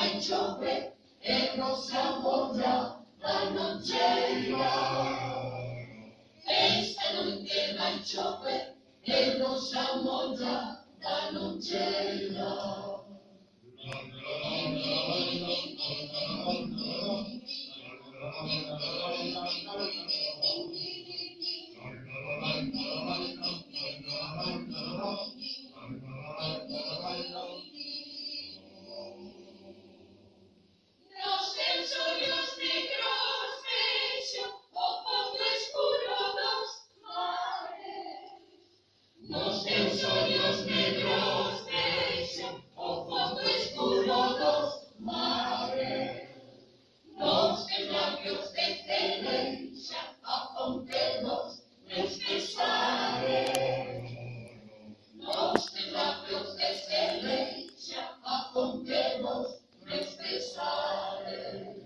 ciągle, rosa mądra, pannonczera. Esta notte vai ciągle, rosa mądra, pannonczera. Nos teus olhos negros deixam o fundo escuro dos mares. Nos teus lábios desceleixa a fonte dos meus pesares. Nos teus lábios desceleixa a fonte dos meus pesares.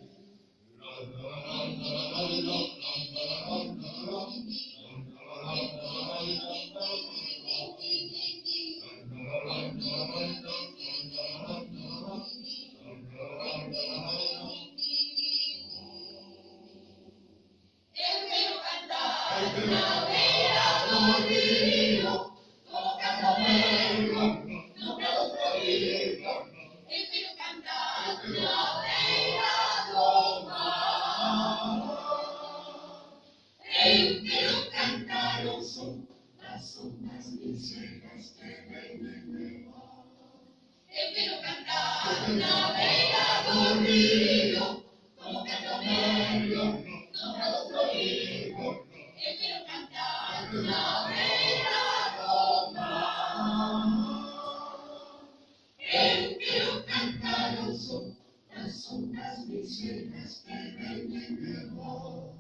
Na beira do rio, colocando mello no meu florido. Eu quero cantar na beira do mar. Eu quero cantar o som das ondas ligeiras que vem em meu mar. Eu quero cantar na beira do rio, colocando mello no meu florido. Eu quero cantar na beira do mar. Eu quero cantar o som das ondas ligeiras que vem em meu mar.